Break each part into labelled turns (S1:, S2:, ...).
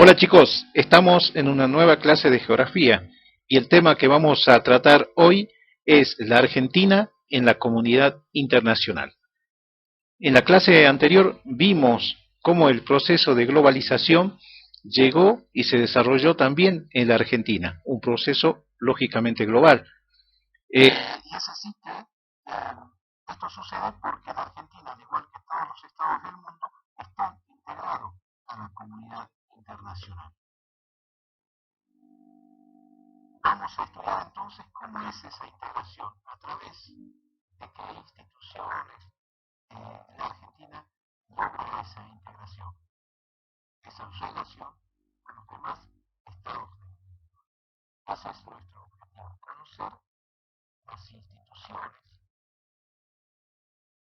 S1: Hola chicos, estamos en una nueva clase de geografía y el tema que vamos a tratar hoy es la Argentina en la comunidad internacional. En la clase anterior vimos cómo el proceso de globalización llegó y se desarrolló también en la Argentina, un proceso lógicamente global. Y es así que esto sucede porque la Argentina, al igual que todos los estados del mundo, está integrado a la comunidad internacional. Vamos a estudiar entonces cómo es esa integración, a través de qué instituciones la Argentina logra esa integración, esa relación con los demás estados del mundo. Ese es nuestro objetivo, conocer las instituciones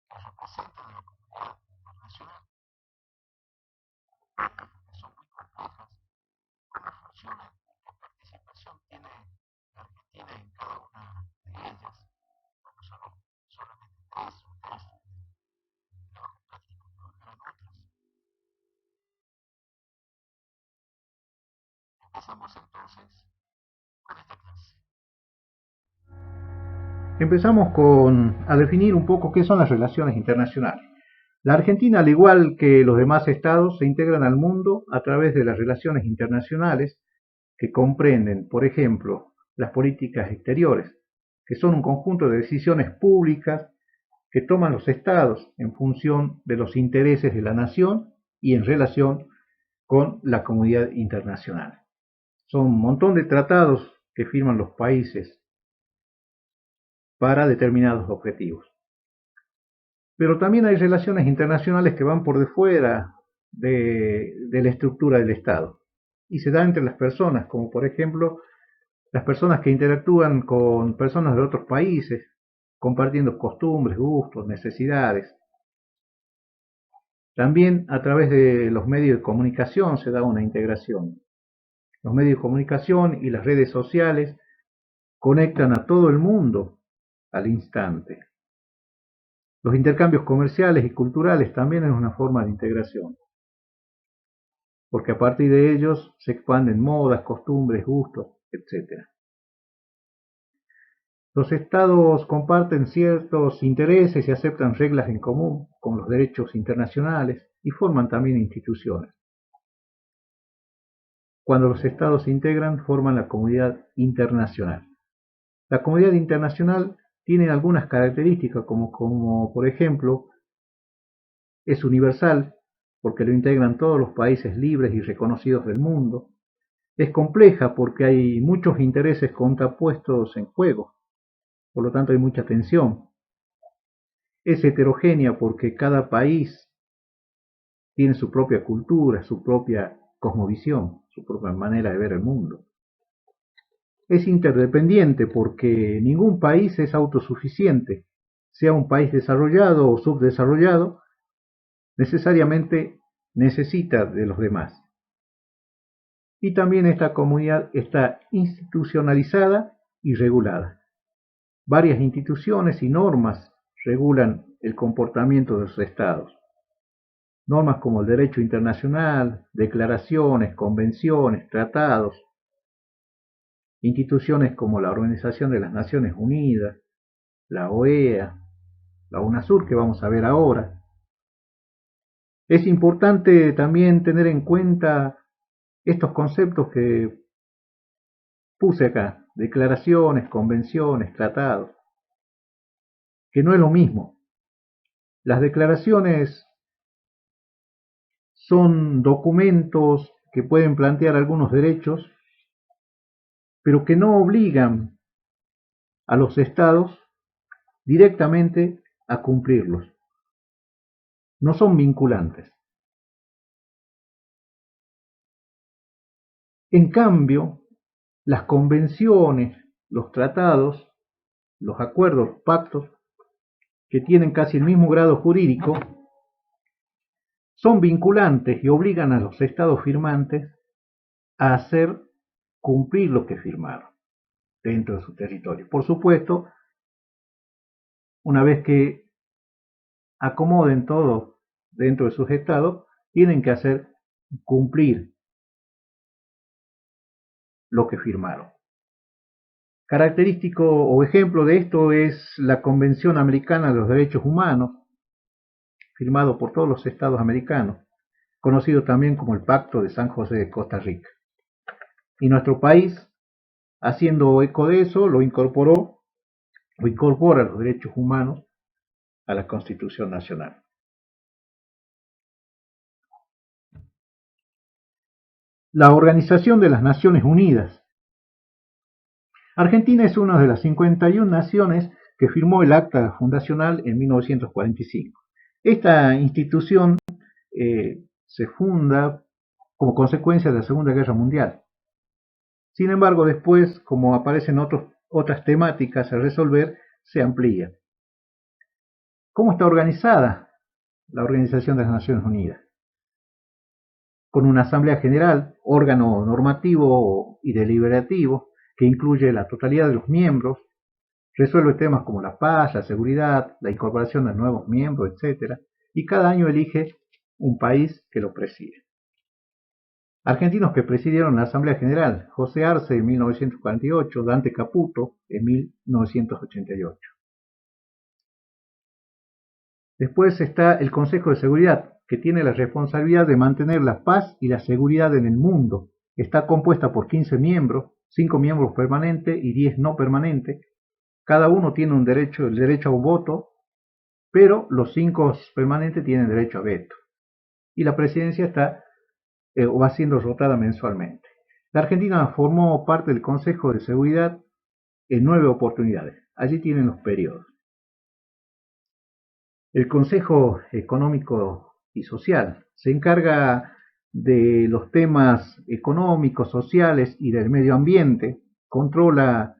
S1: que representan a la comunidad internacional, que son muy complejas, cómo funciona y qué participación tiene la Argentina en cada una de ellas. Vamos a ver solamente tres o tres trabajo práctico que habrán otras. Empezamos entonces con esta clase.
S2: Empezamos a definir un poco qué son las relaciones internacionales. La Argentina, al igual que los demás estados, se integran al mundo a través de las relaciones internacionales que comprenden, por ejemplo, las políticas exteriores, que son un conjunto de decisiones públicas que toman los estados en función de los intereses de la nación y en relación con la comunidad internacional. Son un montón de tratados que firman los países para determinados objetivos. Pero también hay relaciones internacionales que van por de fuera de la estructura del Estado y se da entre las personas, como por ejemplo las personas que interactúan con personas de otros países, compartiendo costumbres, gustos, necesidades. También a través de los medios de comunicación se da una integración. Los medios de comunicación y las redes sociales conectan a todo el mundo al instante. Los intercambios comerciales y culturales también es una forma de integración, porque a partir de ellos se expanden modas, costumbres, gustos, etc. Los estados comparten ciertos intereses y aceptan reglas en común con los derechos internacionales y forman también instituciones. Cuando los estados se integran, forman la comunidad internacional. La comunidad internacional tiene algunas características como por ejemplo, es universal porque lo integran todos los países libres y reconocidos del mundo. Es compleja porque hay muchos intereses contrapuestos en juego, por lo tanto hay mucha tensión. Es heterogénea porque cada país tiene su propia cultura, su propia cosmovisión, su propia manera de ver el mundo. Es interdependiente porque ningún país es autosuficiente, sea un país desarrollado o subdesarrollado, necesariamente necesita de los demás. Y también esta comunidad está institucionalizada y regulada. Varias instituciones y normas regulan el comportamiento de los estados. Normas como el derecho internacional, declaraciones, convenciones, tratados, instituciones como la Organización de las Naciones Unidas, la OEA, la UNASUR que vamos a ver ahora. Es importante también tener en cuenta estos conceptos que puse acá, declaraciones, convenciones, tratados, que no es lo mismo. Las declaraciones son documentos que pueden plantear algunos derechos, pero que no obligan a los estados directamente a cumplirlos. No son vinculantes. En cambio, las convenciones, los tratados, los acuerdos, los pactos, que tienen casi el mismo grado jurídico, son vinculantes y obligan a los estados firmantes a hacer cumplir lo que firmaron dentro de su territorio. Por supuesto, una vez que acomoden todo dentro de sus estados, tienen que hacer cumplir lo que firmaron. Característico o ejemplo de esto es la Convención Americana de los Derechos Humanos, firmado por todos los estados americanos, conocido también como el Pacto de San José de Costa Rica. Y nuestro país, haciendo eco de eso, incorpora los derechos humanos a la Constitución Nacional. La Organización de las Naciones Unidas. Argentina es una de las 51 naciones que firmó el Acta Fundacional en 1945. Esta institución se funda como consecuencia de la Segunda Guerra Mundial. Sin embargo, después, como aparecen otras temáticas a resolver, se amplía. ¿Cómo está organizada la Organización de las Naciones Unidas? Con una Asamblea General, órgano normativo y deliberativo, que incluye la totalidad de los miembros, resuelve temas como la paz, la seguridad, la incorporación de nuevos miembros, etc. Y cada año elige un país que lo preside. Argentinos que presidieron la Asamblea General: José Arce en 1948, Dante Caputo en 1988. Después está el Consejo de Seguridad, que tiene la responsabilidad de mantener la paz y la seguridad en el mundo. Está compuesta por 15 miembros, 5 miembros permanentes y 10 no permanentes. Cada uno tiene el derecho a un voto, pero los 5 permanentes tienen derecho a veto. Y la presidencia va siendo rotada mensualmente. La Argentina formó parte del Consejo de Seguridad en 9 oportunidades. Allí tienen los periodos. El Consejo Económico y Social se encarga de los temas económicos, sociales y del medio ambiente, controla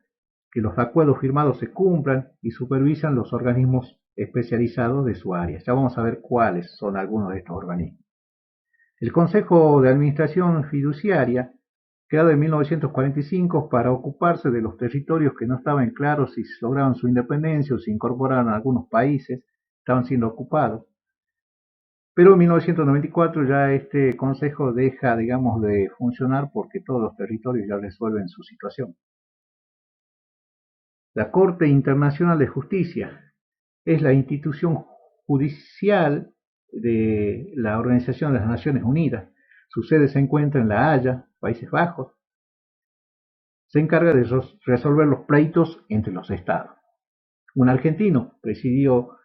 S2: que los acuerdos firmados se cumplan y supervisan los organismos especializados de su área. Ya vamos a ver cuáles son algunos de estos organismos. El Consejo de Administración Fiduciaria, creado en 1945 para ocuparse de los territorios que no estaban claros si lograban su independencia o se incorporaban a algunos países, estaban siendo ocupados. Pero en 1994 ya este consejo deja, digamos, de funcionar porque todos los territorios ya resuelven su situación. La Corte Internacional de Justicia es la institución judicial de la Organización de las Naciones Unidas. Su sede se encuentra en La Haya, Países Bajos. Se encarga de resolver los pleitos entre los estados. Un argentino presidió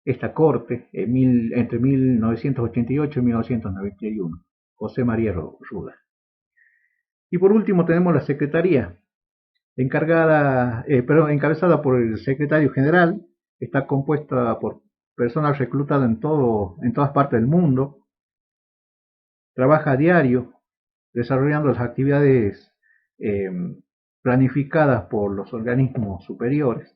S2: esta corte entre 1988 y 1991, José María Ruda. Y por último tenemos la Secretaría, encabezada por el Secretario General. Está compuesta por personal reclutado en todas partes del mundo. Trabaja a diario desarrollando las actividades planificadas por los organismos superiores.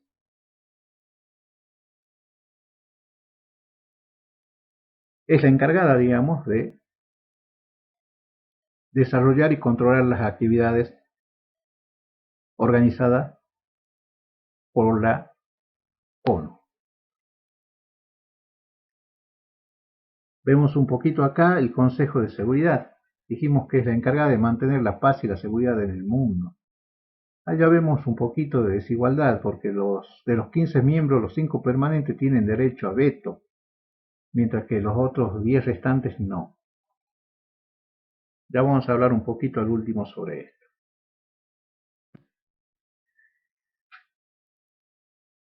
S2: Es la encargada, digamos, de desarrollar y controlar las actividades organizadas por la ONU. Vemos un poquito acá el Consejo de Seguridad. Dijimos que es la encargada de mantener la paz y la seguridad en el mundo. Allá vemos un poquito de desigualdad, porque de los 15 miembros, los 5 permanentes tienen derecho a veto, mientras que los otros 10 restantes no. Ya vamos a hablar un poquito al último sobre esto.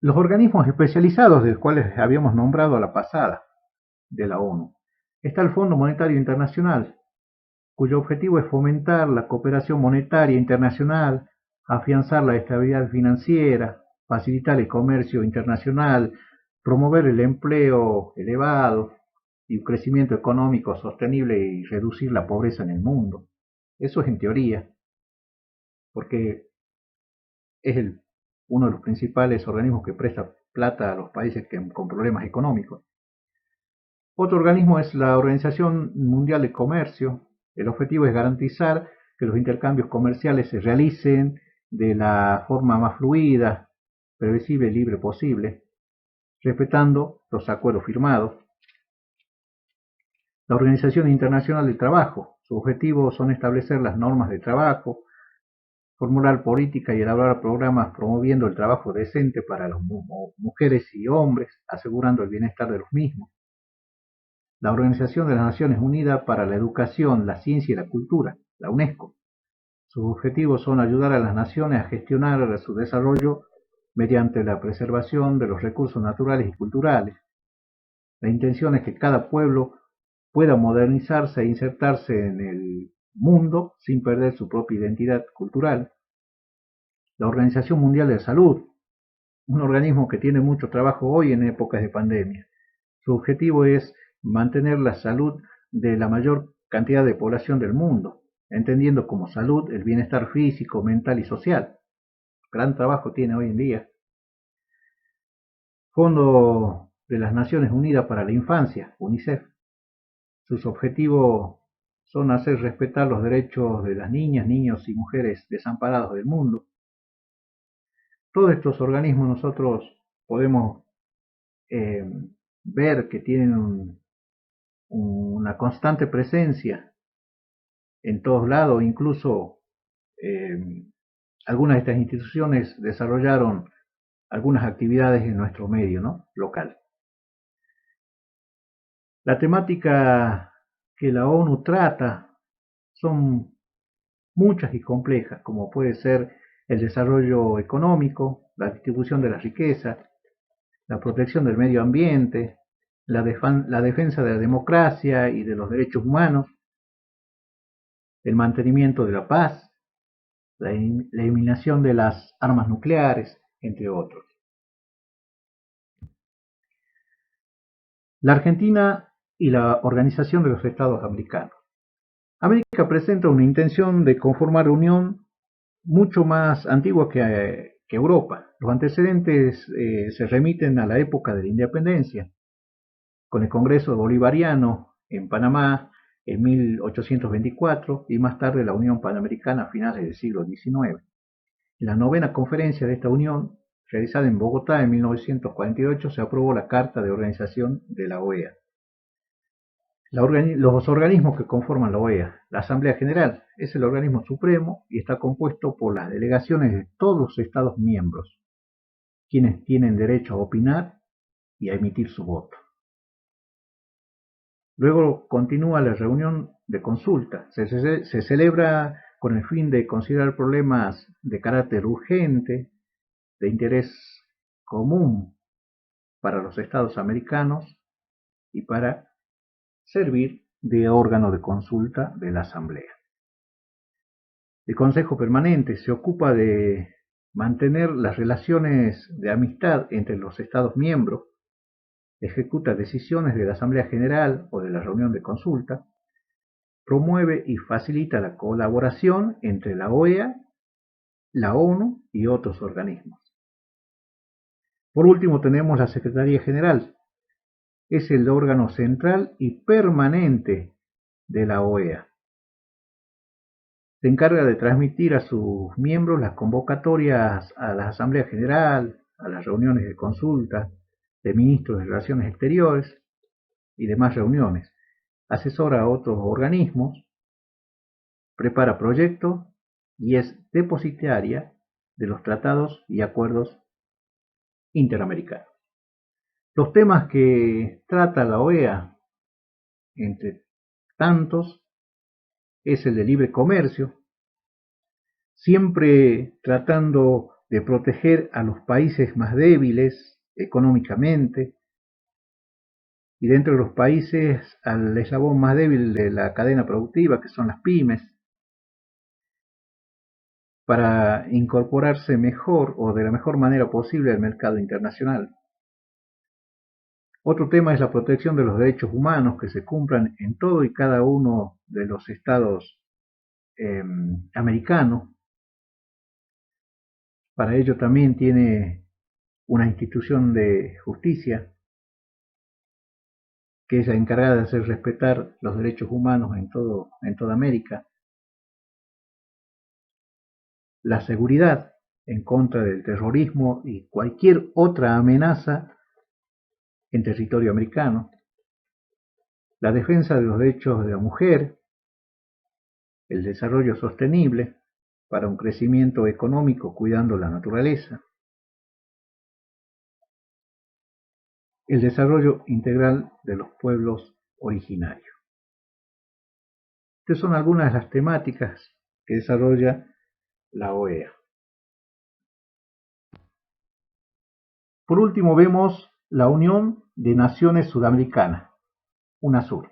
S2: Los organismos especializados, de los cuales habíamos nombrado a la pasada, de la ONU. Está el Fondo Monetario Internacional, cuyo objetivo es fomentar la cooperación monetaria internacional, afianzar la estabilidad financiera, facilitar el comercio internacional, promover el empleo elevado y un crecimiento económico sostenible y reducir la pobreza en el mundo. Eso es en teoría, porque es uno de los principales organismos que presta plata a los países con problemas económicos. Otro organismo es la Organización Mundial de Comercio. El objetivo es garantizar que los intercambios comerciales se realicen de la forma más fluida, previsible y libre posible, respetando los acuerdos firmados. La Organización Internacional del Trabajo. Su objetivo son establecer las normas de trabajo, formular política y elaborar programas promoviendo el trabajo decente para las mujeres y hombres, asegurando el bienestar de los mismos. La Organización de las Naciones Unidas para la Educación, la Ciencia y la Cultura, la UNESCO. Sus objetivos son ayudar a las naciones a gestionar su desarrollo mediante la preservación de los recursos naturales y culturales. La intención es que cada pueblo pueda modernizarse e insertarse en el mundo sin perder su propia identidad cultural. La Organización Mundial de la Salud, un organismo que tiene mucho trabajo hoy en épocas de pandemia. Su objetivo es mantener la salud de la mayor cantidad de población del mundo, entendiendo como salud el bienestar físico, mental y social. Gran trabajo tiene hoy en día. Fondo de las Naciones Unidas para la Infancia, UNICEF. Sus objetivos son hacer respetar los derechos de las niñas, niños y mujeres desamparados del mundo. Todos estos organismos nosotros podemos ver que tienen una constante presencia en todos lados, incluso algunas de estas instituciones desarrollaron algunas actividades en nuestro medio, ¿no?, local. La temática que la ONU trata son muchas y complejas, como puede ser el desarrollo económico, la distribución de la riqueza, la protección del medio ambiente, la defensa de la democracia y de los derechos humanos, el mantenimiento de la paz, la eliminación de las armas nucleares, entre otros. La Argentina y la Organización de los Estados Americanos. América presenta una intención de conformar unión mucho más antigua que Europa. Los antecedentes se remiten a la época de la independencia, con el Congreso Bolivariano en Panamá en 1824 y más tarde la Unión Panamericana a finales del siglo XIX. En la novena conferencia de esta unión, realizada en Bogotá en 1948, se aprobó la Carta de Organización de la OEA. Los organismos que conforman la OEA. La Asamblea General es el organismo supremo y está compuesto por las delegaciones de todos los Estados miembros, quienes tienen derecho a opinar y a emitir su voto. Luego continúa la reunión de consulta. Se celebra con el fin de considerar problemas de carácter urgente, de interés común para los Estados americanos y para servir de órgano de consulta de la Asamblea. El Consejo Permanente se ocupa de mantener las relaciones de amistad entre los Estados miembros, ejecuta decisiones de la Asamblea General o de la reunión de consulta, promueve y facilita la colaboración entre la OEA, la ONU y otros organismos. Por último tenemos la Secretaría General. Es el órgano central y permanente de la OEA. Se encarga de transmitir a sus miembros las convocatorias a la Asamblea General, a las reuniones de consulta, de ministros de Relaciones Exteriores y demás reuniones. Asesora a otros organismos, prepara proyectos y es depositaria de los tratados y acuerdos interamericanos. Los temas que trata la OEA, entre tantos, es el de libre comercio, siempre tratando de proteger a los países más débiles económicamente y dentro de los países al eslabón más débil de la cadena productiva, que son las pymes, para incorporarse mejor o de la mejor manera posible al mercado internacional. Otro tema es la protección de los derechos humanos que se cumplan en todo y cada uno de los estados americanos. Para ello también tiene una institución de justicia que es la encargada de hacer respetar los derechos humanos en toda América. La seguridad en contra del terrorismo y cualquier otra amenaza en territorio americano. La defensa de los derechos de la mujer, el desarrollo sostenible, para un crecimiento económico cuidando la naturaleza, el desarrollo integral de los pueblos originarios. Estas son algunas de las temáticas que desarrolla la OEA. Por último vemos la Unión de Naciones Sudamericanas, UNASUR.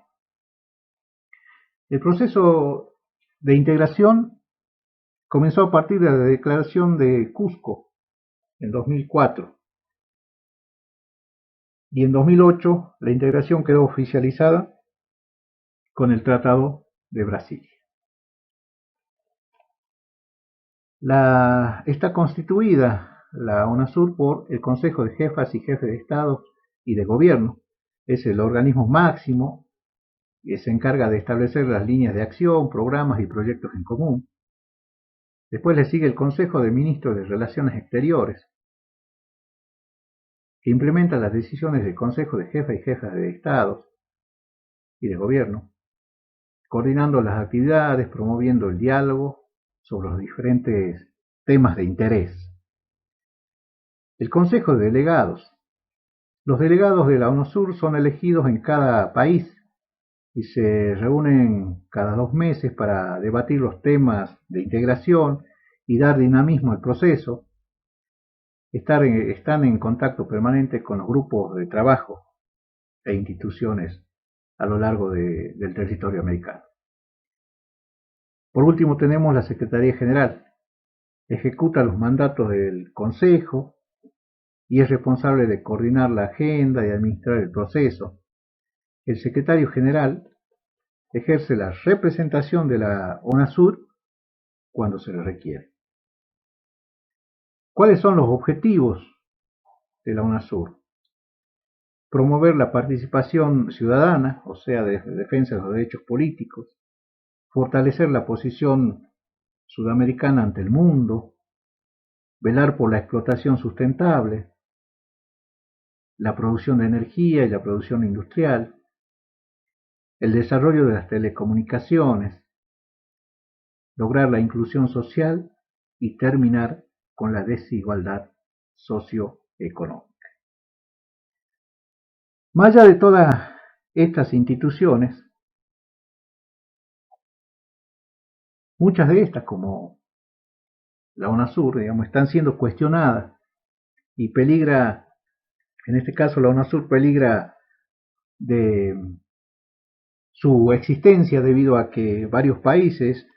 S2: El proceso de integración comenzó a partir de la Declaración de Cusco en 2004 y en 2008 la integración quedó oficializada con el Tratado de Brasilia. Está constituida la UNASUR por el Consejo de Jefas y Jefes de Estado y de Gobierno. Es el organismo máximo que se encarga de establecer las líneas de acción, programas y proyectos en común. Después le sigue el Consejo de Ministros de Relaciones Exteriores, que implementa las decisiones del Consejo de Jefas y Jefas de Estado y de Gobierno, coordinando las actividades, promoviendo el diálogo sobre los diferentes temas de interés. El Consejo de Delegados. Los delegados de la UNASUR son elegidos en cada país y se reúnen cada 2 meses para debatir los temas de integración y dar dinamismo al proceso. Están en contacto permanente con los grupos de trabajo e instituciones a lo largo del territorio americano. Por último tenemos la Secretaría General. Ejecuta los mandatos del Consejo y es responsable de coordinar la agenda y administrar el proceso. El Secretario General ejerce la representación de la UNASUR cuando se le requiere. ¿Cuáles son los objetivos de la UNASUR? Promover la participación ciudadana, o sea, de defensa de los derechos políticos, fortalecer la posición sudamericana ante el mundo, velar por la explotación sustentable, la producción de energía y la producción industrial, el desarrollo de las telecomunicaciones, lograr la inclusión social y terminar con la desigualdad socioeconómica. Más allá de todas estas instituciones, muchas de estas, como la UNASUR, digamos, están siendo cuestionadas y peligra, en este caso la UNASUR peligra de su existencia debido a que varios países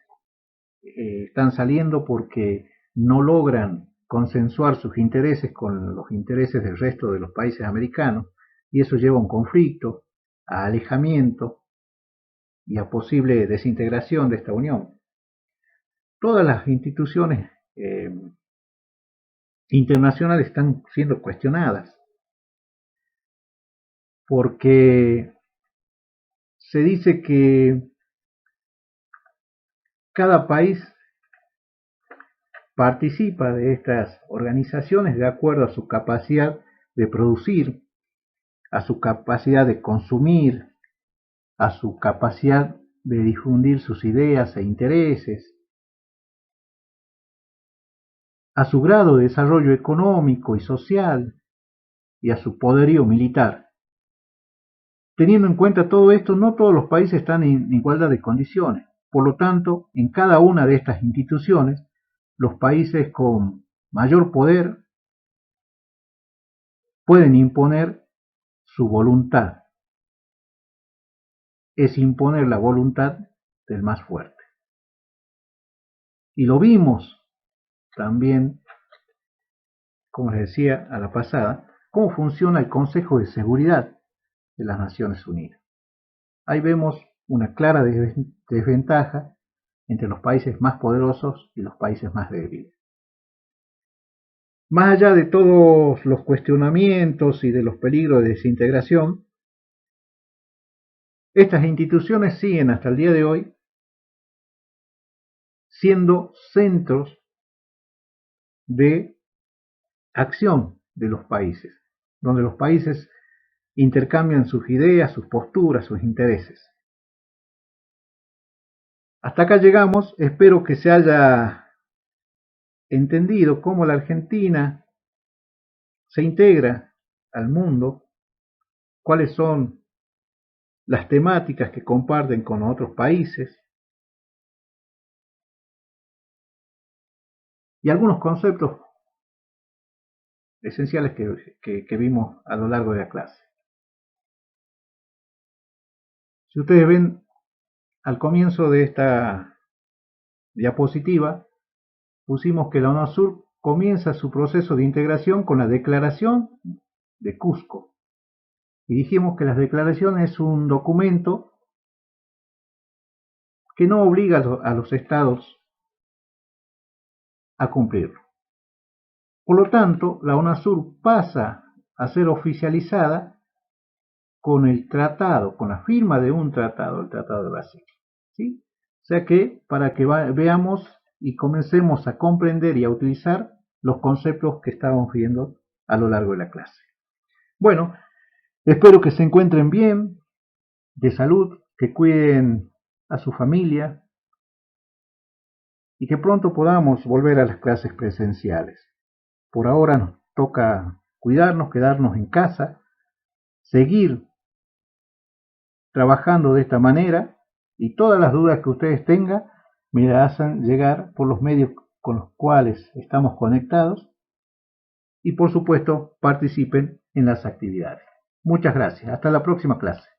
S2: están saliendo porque no logran consensuar sus intereses con los intereses del resto de los países americanos y eso lleva a un conflicto, a alejamiento y a posible desintegración de esta unión. Todas las instituciones internacionales están siendo cuestionadas porque se dice que cada país participa de estas organizaciones de acuerdo a su capacidad de producir, a su capacidad de consumir, a su capacidad de difundir sus ideas e intereses, a su grado de desarrollo económico y social y a su poderío militar. Teniendo en cuenta todo esto, no todos los países están en igualdad de condiciones. Por lo tanto, en cada una de estas instituciones, los países con mayor poder pueden imponer su voluntad. Es imponer la voluntad del más fuerte. Y lo vimos también, como les decía a la pasada, cómo funciona el Consejo de Seguridad de las Naciones Unidas. Ahí vemos una clara desventaja entre los países más poderosos y los países más débiles. Más allá de todos los cuestionamientos y de los peligros de desintegración, estas instituciones siguen hasta el día de hoy siendo centros de acción de los países, donde los países intercambian sus ideas, sus posturas, sus intereses. Hasta acá llegamos, espero que se haya entendido cómo la Argentina se integra al mundo, cuáles son las temáticas que comparten con otros países y algunos conceptos esenciales que vimos a lo largo de la clase. Si ustedes ven al comienzo de esta diapositiva, pusimos que la UNASUR comienza su proceso de integración con la Declaración de Cusco. Y dijimos que la declaración es un documento que no obliga a los estados a cumplirlo. Por lo tanto, la UNASUR pasa a ser oficializada con el tratado, con la firma de un tratado, el Tratado de Brasil. ¿Sí? O sea que para que veamos y comencemos a comprender y a utilizar los conceptos que estábamos viendo a lo largo de la clase. Bueno, espero que se encuentren bien, de salud, que cuiden a su familia y que pronto podamos volver a las clases presenciales. Por ahora nos toca cuidarnos, quedarnos en casa, seguir trabajando de esta manera y todas las dudas que ustedes tengan me las hacen llegar por los medios con los cuales estamos conectados y por supuesto participen en las actividades. Muchas gracias. Hasta la próxima clase.